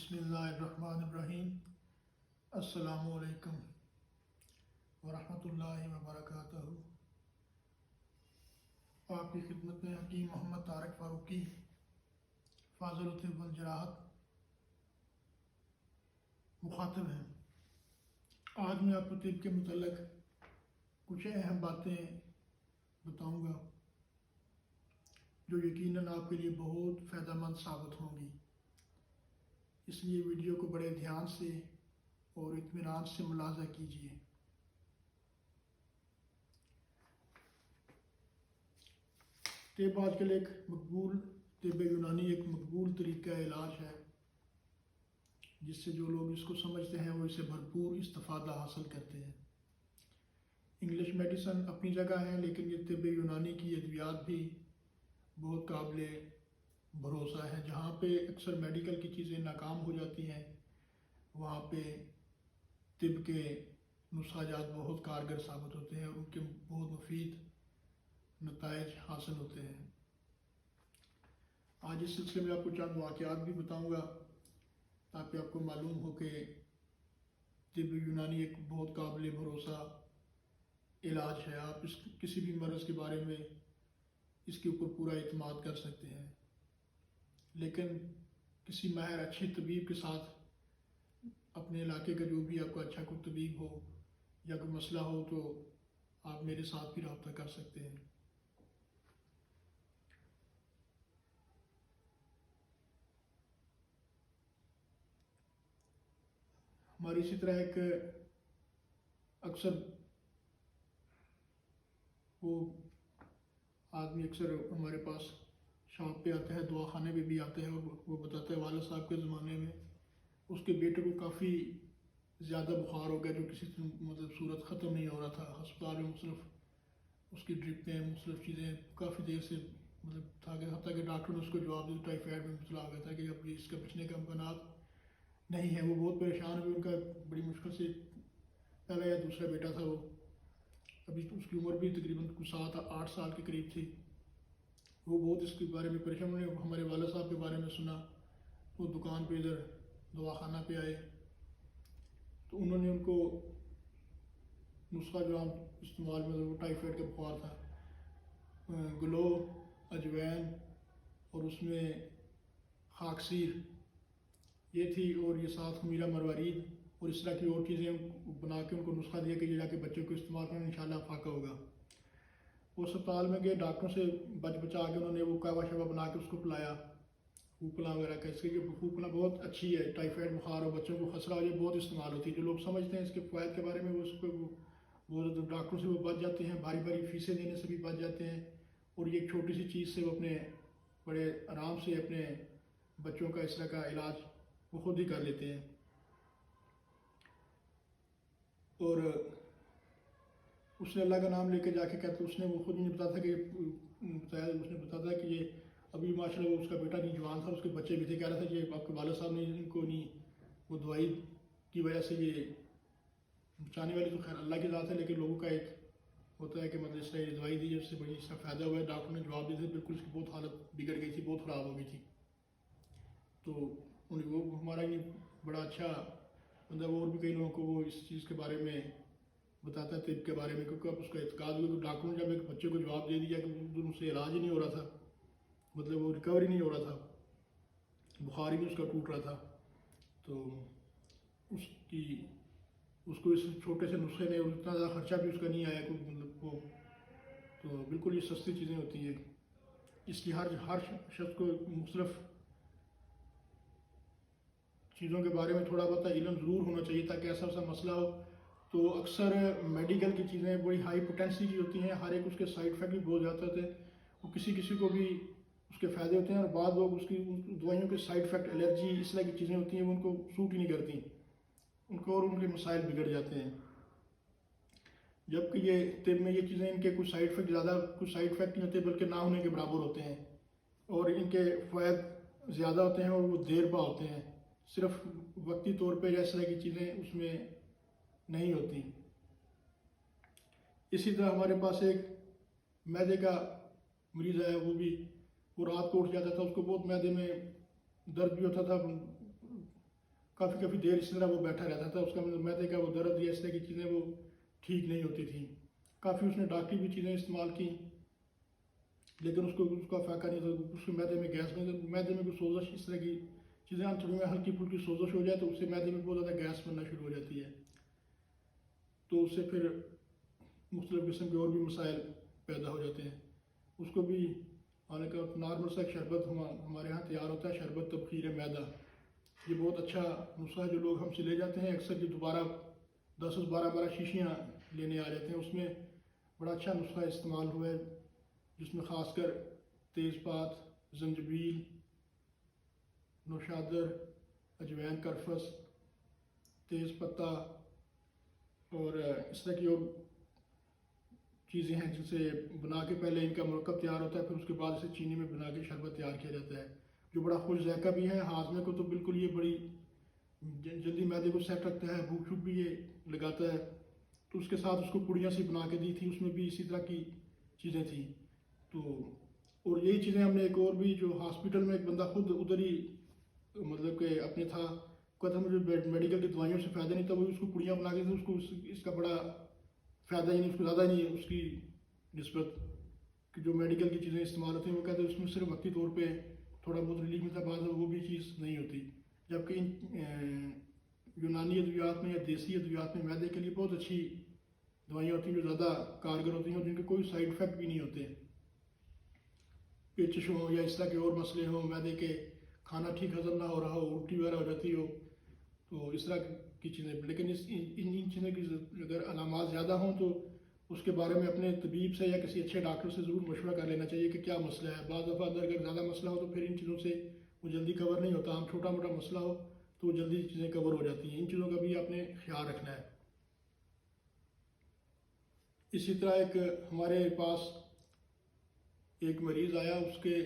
بسم اللہ الرحمن الرحیم۔ السلام علیکم ورحمۃ اللہ وبرکاتہ۔ آپ کی خدمت میں حکیم محمد طارق فاروقی، فاضل الطب والجراحت مخاطب ہیں۔ آج میں آپ کو طب کے متعلق کچھ اہم باتیں بتاؤں گا جو یقیناً آپ کے لیے بہت فائدہ مند ثابت ہوں گی، اس لیے ویڈیو کو بڑے دھیان سے اور اطمینان سے ملاحظہ کیجیے۔ طب آج کل طب یونانی ایک مقبول طریقہ علاج ہے، جس سے جو لوگ اس کو سمجھتے ہیں وہ اسے بھرپور استفادہ حاصل کرتے ہیں۔ انگلش میڈیسن اپنی جگہ ہے، لیکن یہ طب یونانی کی ادویات بھی بہت قابل بھروسہ ہے۔ جہاں پہ اکثر میڈیکل کی چیزیں ناکام ہو جاتی ہیں، وہاں پہ طب کے نسخہ جات بہت کارگر ثابت ہوتے ہیں اور ان کے بہت مفید نتائج حاصل ہوتے ہیں۔ آج اس سلسلے میں آپ کو چند واقعات بھی بتاؤں گا تاکہ آپ کو معلوم ہو کہ طب یونانی ایک بہت قابل بھروسہ علاج ہے۔ آپ کسی بھی مرض کے بارے میں اس کے اوپر پورا اعتماد کر سکتے ہیں، لیکن کسی ماہر اچھی طبیب کے ساتھ اپنے علاقے کا جو بھی آپ کو اچھا کوئی طبیب ہو یا کوئی مسئلہ ہو تو آپ میرے ساتھ بھی رابطہ کر سکتے ہیں۔ ہماری اسی طرح ایک وہ آدمی اکثر ہمارے پاس شاپ پہ آتا ہے، دواخانے پہ بھی آتا ہے، اور وہ بتاتا ہے والد صاحب کے زمانے میں اس کے بیٹے کو کافی زیادہ بخار ہو گیا، جو کسی صورت ختم نہیں ہو رہا تھا۔ ہسپتال میں مختلف اس کی ڈرپیں مختلف چیزیں کافی دیر سے تھا کہ حتیٰ کہ ڈاکٹر نے اس کو جواب دیا، ٹائیفائڈ میں مبتلا ہو گیا تھا کہ اب اس کا بچنے کا امکانات نہیں ہیں۔ وہ بہت پریشان ہوئے، ان کا بڑی مشکل سے پہلا یا دوسرا بیٹا تھا، وہ ابھی اس کی عمر بھی تقریباً 7-8 سال کے قریب تھی۔ وہ بہت اس کے بارے میں پریشان ہوئے۔ ہمارے والد صاحب کے بارے میں سنا، وہ دکان پہ ادھر دواخانہ پہ آئے تو انہوں نے ان کو نسخہ جو ہم استعمال میں وہ ٹائیفائڈ کا بخار تھا، گلو، اجوین اور اس میں خاکسیر یہ تھی، اور یہ ساتھ خمیرہ مروارید اور اس طرح کی اور چیزیں بنا کے ان کو نسخہ دیا کہ یہ جا کے بچوں کو استعمال کرنا، انشاءاللہ فاقہ ہوگا۔ وہ اسپتال میں گئے، ڈاکٹروں سے بچا کے انہوں نے وہ کہوا شوا بنا کے اس کو پلایا، پھوپلا وغیرہ کا۔ اس کے پھوپلا بہت اچھی ہے، ٹائیفائڈ بخار اور بچوں کو خسرہ ہو جائے بہت استعمال ہوتی ہے۔ جو لوگ سمجھتے ہیں اس کے فوائد کے بارے میں وہ ڈاکٹروں سے وہ بچ جاتے ہیں، باری باری فیسیں دینے سے بھی بچ جاتے ہیں، اور یہ ایک چھوٹی سی چیز سے وہ اپنے بڑے آرام سے اپنے بچوں کا اس طرح کا علاج وہ خود ہی کر لیتے ہیں۔ اور اس نے اللہ کا نام لے کے جا کے کہتے، اس نے وہ خود نہیں بتاتا کہ اس نے بتاتا کہ یہ ابھی ماشاءاللہ اس کا بیٹا نہیں جوان تھا، اس کے بچے بھی تھے، کہہ رہا تھا کہ آپ کے والد صاحب نے ان کو نہیں، وہ دوائی کی وجہ سے یہ بچانے والی تو خیر اللہ کی ذات ہے، لیکن لوگوں کا ایک ہوتا ہے کہ اس طرح یہ دوائی دی ہے، اس سے بڑی اس کا فائدہ ہوا ہے۔ ڈاکٹر نے جواب دیا تھا، بالکل اس کی بہت حالت بگڑ گئی تھی، بہت خراب ہو گئی تھی۔ تو وہ ہمارا ہی بڑا اچھا بندہ، اور بھی کئی لوگوں کو وہ اس چیز کے بارے میں بتاتا ہے طب کے بارے میں، کیونکہ اب اس کا اعتقاد ہوا تو ڈاکٹروں نے جب ایک بچے کو جواب دے دیا کہ ان سے علاج ہی نہیں ہو رہا تھا، وہ ریکوری نہیں ہو رہا تھا، بخار ہی نہیں اس کا ٹوٹ رہا تھا، تو اس کو اس چھوٹے سے نسخے نے اتنا زیادہ خرچہ بھی اس کا نہیں آیا کوئی، تو بالکل یہ سستی چیزیں ہوتی ہیں۔ اس لیے ہر شخص کو مختلف چیزوں کے بارے میں تھوڑا بہت علم ضرور ہونا چاہیے، تاکہ ایسا مسئلہ ہو تو اکثر میڈیکل کی چیزیں بڑی ہائی پوٹینسی کی ہوتی ہیں، ہر ایک اس کے سائیڈ افیکٹ بھی بہت زیادہ ہوتے ہیں، وہ کسی کو بھی اس کے فائدے ہوتے ہیں، اور بعض لوگ اس کی دوائیوں کے سائیڈ افیکٹ، الرجی اس طرح کی چیزیں ہوتی ہیں وہ ان کو سوٹ ہی نہیں کرتی، ان کو اور ان کے مسائل بگڑ جاتے ہیں۔ جبکہ یہ طب میں یہ چیزیں ان کے کچھ سائیڈ افیکٹ نہیں ہوتے، بلکہ نہ ہونے کے برابر ہوتے ہیں، اور ان کے فوائد زیادہ ہوتے ہیں، اور وہ دیر پا ہوتے ہیں، صرف وقتی طور پہ اس طرح کی چیزیں اس میں نہیں ہوتی۔ اسی طرح ہمارے پاس ایک معدے کا مریض ہے، وہ رات کو اٹھ جاتا تھا، اس کو بہت معدے میں درد بھی ہوتا تھا، काफ़ी देर इस तरह वो बैठा रहता था, उसका मतलब मैदे का वो दर्द या इस तरह की चीज़ें वो ठीक नहीं होती थी। काफ़ी उसने डॉक्टरी भी चीज़ें इस्तेमाल की, लेकिन उसका फ़ायदा नहीं था। उसके मैदे में गैस में मैदे में कोई सोजश इस तरह की चीज़ें आंतड़ियों में हल्की फुल्की सोजश हो जाए तो उससे मैदे में बहुत ज़्यादा गैस बनना शुरू हो जाती है। तो उससे फिर मुख्तलिफ़ किस्म के और भी मसाइल पैदा हो जाते हैं। उसको भी हालांकि नॉर्मल सा शरबत हमारे यहाँ तैयार होता है, शरबत तबखीर मैदा। ये बहुत अच्छा नुस्खा है जो लोग हमसे ले जाते हैं अक्सर, कि दोबारा 10-12 शीशियाँ लेने आ जाते हैं। उसमें बड़ा अच्छा नुस्खा इस्तेमाल हुआ है, जिसमें ख़ासकर तेज़पात, जंजबील, नौशादर, अजवैन, करफस, तेज़ पत्ता और इस तरह की और चीज़ें हैं जिनसे बना के पहले इनका मुरक्कब तैयार होता है, फिर उसके बाद इसे चीनी में बना के शरबत तैयार किया जाता है, जो बड़ा खुश ज़ायका भी है। हाजमे को तो बिल्कुल ये बड़ी जल्दी मैदे को सेट रखता है, भूख शूख भी ये लगाता है। तो उसके साथ उसको पुड़ियाँ सी बना के दी थी, उसमें भी इसी तरह की चीज़ें थी। तो और यही चीज़ें हमने एक और भी, जो हॉस्पिटल में एक बंदा खुद उधर ही मतलब कि अपने था, कहता मुझे मेडिकल की दवाइयों से फ़ायदा नहीं था, वो उसको पुड़ियाँ बना के थे, उसको इसका बड़ा फ़ायदा ही नहीं, उसको ज़्यादा नहीं है उसकी निस्बत कि जो मेडिकल की चीज़ें इस्तेमाल होती हैं। वो कहते हैं उसमें सिर्फ वक्ती तौर पे थोड़ा बहुत रिलीफ मिलता है, बाद में वो भी चीज़ नहीं होती। जबकि यूनानी अद्वियात में या देसी अद्वियात में मैदे के लिए बहुत अच्छी दवाइयाँ होती हैं, जो ज़्यादा कारगर होती हैं और जिनके कोई साइड इफ़ेक्ट भी नहीं होते। पेचिश हो या इस तरह के और मसले हों, मैदे के खाना ठीक हजम ना हो रहा हो, उल्टी वगैरह हो जाती हो, तो इस तरह की चीज़ें। लेकिन इन चीज़ों की अगर अलामात ज़्यादा हों तो उसके बारे में अपने तबीब से या किसी अच्छे डॉक्टर से ज़रूर मशवरा कर लेना चाहिए कि क्या मसला है। बाज़ दफ़ा अगर ज़्यादा मसला हो तो फिर इन चीज़ों से वो जल्दी कवर नहीं होता। हम छोटा मोटा मसला हो तो जल्दी चीज़ें कवर हो जाती हैं। इन चीज़ों का भी आपने ख्याल रखना है। इसी तरह एक हमारे पास एक मरीज़ आया, उसके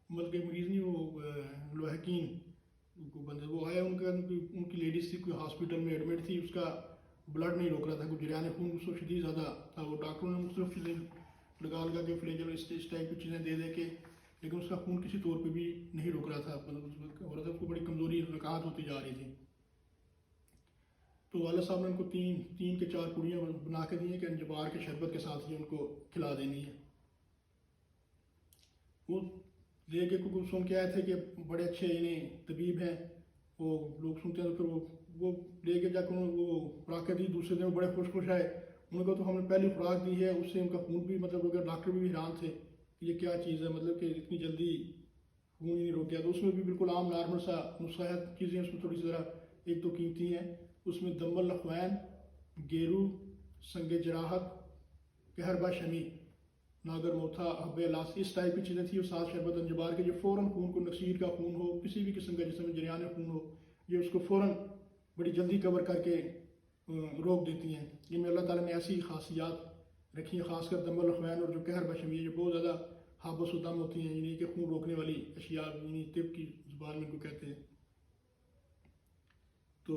मतलब के मरीज़ नहीं, वो लोहकीन को बंदे वो आया, उनकी लेडीज़ थी, कोई हॉस्पिटल में एडमिट थी, उसका ब्लड नहीं रोक रहा था, कुछ जरियान खून उसको शदीद ज़्यादा था। वो डॉक्टरों ने मुख्तलिफ चीज़ें लगा के फ्लेजल इस टाइप की चीज़ें दे के, लेकिन उसका खून किसी तौर पे भी नहीं रोक रहा था। मतलब औरत उसको बड़ी कमज़ोरी नकाहत होती जा रही थी। तो वाला साहब ने उनको तीन के 4 पुड़ियाँ बना के दी हैं कि अंजबार के शरबत के साथ ही उनको खिला देनी है। वो ले के कुछ सुन के आए थे कि बड़े अच्छे इन्हें तबीब हैं, वो लोग सुनते हैं तो फिर वो ले के जाकर वो खुराक दी। दूसरे दिन बड़े खुश आए, उनको तो हमने पहली खुराक दी है, उससे उनका खून भी मतलब अगर डॉक्टर भी हैरान थे कि ये क्या चीज़ है, मतलब कि इतनी जल्दी खून ही नहीं रोक गया। तो उसमें भी बिल्कुल आम नॉर्मल सा नुस्खा है, चीज़ें उसमें थोड़ी सी ज़रा एक तो कीमती हैं। उसमें दम्बल लखवैन, गेरू, संगे जराहत, कहरबा शमी, नागर मोथा, हब्बे लास, इस टाइप की चीज़ें थी। और साथ शरबत अंजबार के, जो फ़ौरन खून को, नक्सीर का खून हो, किसी भी किस्म का जिसमें जरियान खून हो, ये उसको फ़ौरन बड़ी जल्दी कवर करके रोक देती हैं। इनमें अल्लाह ताला ने ऐसी खासियात रखी हैं, ख़ासकर दम्बल लखवैन और जो कहरबा शमी, जो बहुत ज़्यादा हाबस उदम होती हैं, यानी कि खून रोकने वाली अशिया, यानी तिब की ज़ुबान में इनको कहते हैं। तो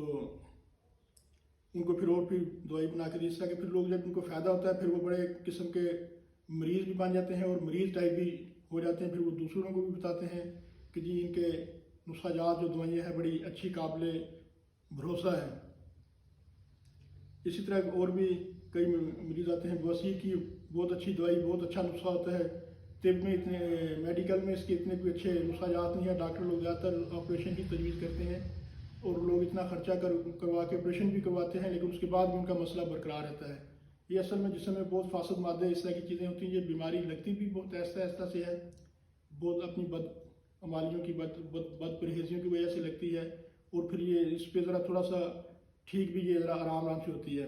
उनको फिर और फिर दवाई बना के दी, इस तरह के फिर लोग जब उनको फ़ायदा होता है फिर वो बड़े किस्म के मरीज़ भी बन जाते हैं और मरीज़ टाइप भी हो जाते हैं। फिर वो दूसरों को भी बताते हैं कि जी इनके नुस्खाजात जो दवाइयाँ हैं बड़ी अच्छी, काबिल भरोसा है। इसी तरह और भी कई मरीज़ आते हैं। बवासीर की बहुत अच्छी दवाई, बहुत अच्छा नुस्खा होता है। तिब में इतने, मेडिकल में इसके इतने कोई अच्छे नुस्खाजात नहीं है। डॉक्टर लोग ज़्यादातर ऑपरेशन की तजवीज़ करते हैं और लोग इतना खर्चा करवा के ऑपरेशन भी करवाते हैं, लेकिन उसके बाद भी उनका मसला बरकरार रहता है। ये असल में जिसम में बहुत फासद मादे, इस तरह की चीज़ें होती हैं। ये बीमारी लगती भी बहुत आहिस्ता से है, बहुत अपनी बदअमालियों की बद परहेजियों की वजह से लगती है। और फिर ये इस पर ज़रा थोड़ा सा ठीक भी, ये ज़रा आराम से होती है।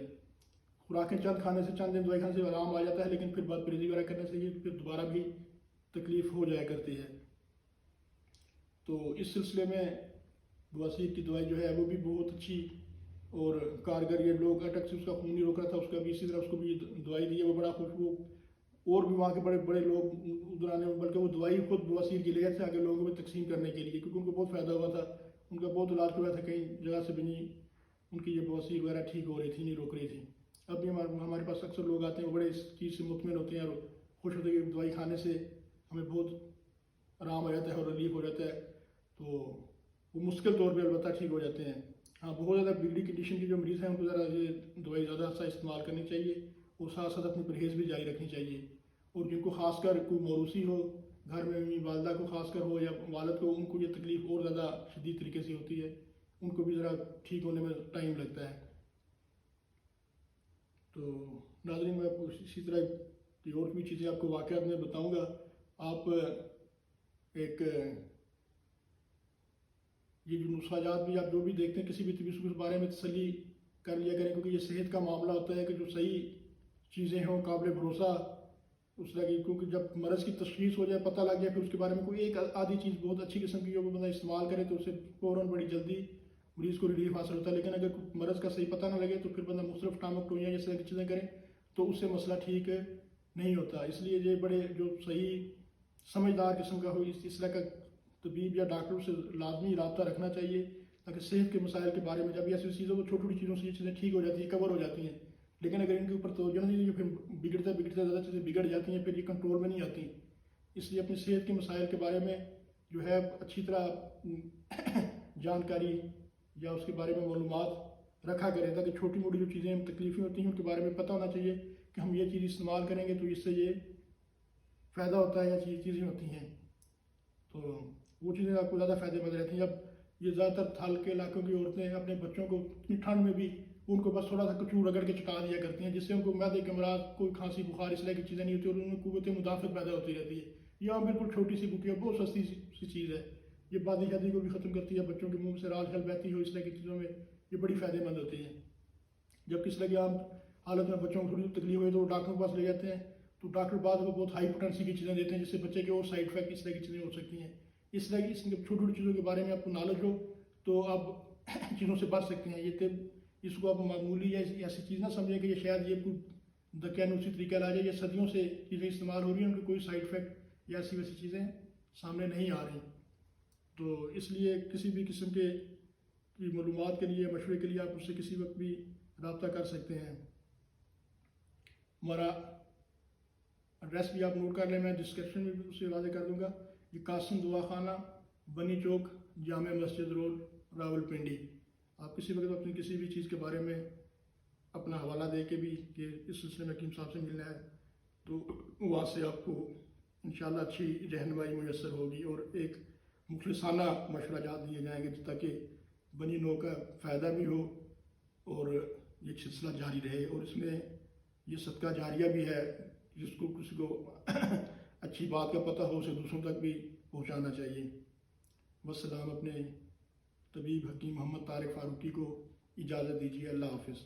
खुराकें चंद खाने से, चंद दिन दवाई खाने से आराम आ जाता है, लेकिन फिर बद परहेजी वगैरह करने से ये फिर दोबारा भी तकलीफ़ हो जाया करती है। तो इस सिलसिले में बवासीर की दवाई जो है वो भी बहुत अच्छी और कारगर। ये लोग अटक से उसका खून नहीं रोक रहा था, उसका भी इसी तरह उसको भी दवाई दी है। वो बड़ा खुश, वो और भी वहाँ के बड़े बड़े लोग उधर आने, बल्कि वो दवाई खुद बवासीर की ले गए थे आगे लोगों में तकसीम करने के लिए, क्योंकि उनको बहुत फ़ायदा हुआ था। उनका बहुत इलाज हुआ था, कई जगह से भी नहीं उनकी ये बवासीर वगैरह ठीक हो रही थी, नहीं रोक रही थी। अब भी हमारे पास अक्सर लोग आते हैं, वो बड़े इस चीज़ से मुतमिन होते हैं और खुश होते हैं कि दवाई खाने से हमें बहुत आराम आ जाता है और रिलीफ हो जाता है। तो वो मुश्किल तौर पे अलबत्ता ठीक हो जाते हैं। हाँ, बहुत ज़्यादा बिगड़ी कंडीशन के जो मरीज़ हैं उनको ज़रा ये दवाई ज़्यादा सा इस्तेमाल करनी चाहिए और साथ साथ अपनी परहेज़ भी जारी रखनी चाहिए। और जिनको खासकर कोई मौरूसी हो, घर में अपनी वालदा को खासकर हो या वालिद को, उनको ये तकलीफ़ और ज़्यादा शदीद तरीके से होती है, उनको भी ज़रा ठीक होने में टाइम लगता है। तो नाज़रीन, मैं आपको इसी तरह की और भी चीज़ें आपको वाक़यात में बताऊँगा। आप एक ये जो नुस्ख़ाजात भी आप जो भी देखते हैं किसी भी तबीयत के बारे में तसल्ली कर लिया करें, क्योंकि ये सेहत का मामला होता है कि जो सही चीज़ें हों, काबिल भरोसा उस तरह की, क्योंकि जब मरज़ की तशख़ीस हो जाए, पता लग जाए, फिर उसके बारे में कोई एक आधी चीज़ बहुत अच्छी किस्म की हो, वो बंदा इस्तेमाल करे तो उससे फ़ौरन बड़ी जल्दी मरीज़ को रिलीफ हासिल होता है। लेकिन अगर मरज़ का सही पता ना लगे तो फिर बंदा मुख्तलिफ टामक टोइयाँ इस तरह की चीज़ें करे तो उससे मसला ठीक नहीं होता। इसलिए ये बड़े जो सही समझदार किस्म का हो, इस तरह का तबीब या डॉक्टर से लाजमी रब्ता रखना चाहिए, ताकि सेहत के मसाइल के बारे में जब ऐसी चीज़ों को छोटी छोटी चीज़ों से ये चीज़ें ठीक हो जाती हैं, कवर हो जाती हैं, लेकिन अगर इनके ऊपर तवज्जो नहीं दी, फिर बिगड़ते बिगड़ते ज़्यादा चीज़ें बिगड़ जाती हैं, फिर ये कंट्रोल में नहीं आती। इसलिए अपनी सेहत के मसाइल के बारे में जो है अच्छी तरह जानकारी या उसके बारे में मालूमात रखा करें, ताकि छोटी मोटी जो चीज़ें तकलीफ़ें होती हैं उनके बारे में पता होना चाहिए कि हम ये चीज़ इस्तेमाल करेंगे तो इससे ये फ़ायदा होता है या चीज़ें होती हैं, तो वो चीज़ें आपको ज़्यादा फ़ायदेमंद रहती हैं। अब ये ज़्यादातर थल के इलाकों की औरतें अपने बच्चों को इतनी ठंड में भी उनको बस थोड़ा सा कचूर रगड़ के चटा दिया करती हैं, जिससे उनको मैदे के अमराज, कोई खांसी बुखार इस तरह की चीज़ें नहीं होती और उनमें कुव्वत मुदाफ़त पैदा होती रहती है। यहाँ बिल्कुल छोटी सी बुटिया, बहुत सस्ती सी चीज़ है, ये बादी शादी को भी ख़त्म करती है, बच्चों के मुँह से राल छल बहती हो, इस तरह की चीज़ों में ये बड़ी फ़ायदेमंद होती है। जब किस तरह की आम हालत में बच्चों को थोड़ी तकलीफ हुई तो डॉक्टर के पास ले जाते हैं, तो डॉक्टर बाद में बहुत हाई पोटेंसी की चीज़ें देते हैं, जिससे बच्चे के और साइड इफेक्ट इस तरह की चीज़ें हो सकती हैं। इस तरह की छोटी छोटी चीज़ों के बारे में आपको नॉलेज हो तो आप चीज़ों से बच सकते हैं। ये इसको आप मामूली या ऐसी चीज़ ना समझें कि ये शायद ये कोई दकियानूसी तरीका ला जाए, ये सदियों से चीज़ें इस्तेमाल हो रही हैं, उनकी कोई साइड इफेक्ट या ऐसी वैसी चीज़ें सामने नहीं आ रही। तो इसलिए किसी भी किस्म के की मालूमात के लिए, मशवरे के लिए आप उससे किसी वक्त भी रब्ता कर सकते हैं। हमारा एड्रेस भी आप नोट कर लें, मैं डिस्क्रिप्शन में भी उसे वाज़ेह कर दूँगा। ये कासिम दवाखाना, बनी चौक, जामे मस्जिद रोड, रावलपिंडी। आप किसी वक्त अपनी किसी भी चीज़ के बारे में अपना हवाला दे के भी कि इस सिलसिले में हकीम साहब से मिलना है, तो वहाँ से आपको इंशाअल्लाह अच्छी रहनुमाई मुयस्सर होगी और एक मुखलिसाना मशवराजात दिए जाएंगे ताकि बनी नौ का फ़ायदा भी हो और ये सिलसिला जारी रहे। और इसमें ये सदका जारिया भी है, जिसको किसी को अच्छी बात का पता हो उसे दूसरों तक भी पहुंचाना चाहिए। वस्सलाम। अपने तबीब हकीम मोहम्मद तारिक फ़ारूकी को इजाज़त दीजिए। अल्लाह हाफ़िज़।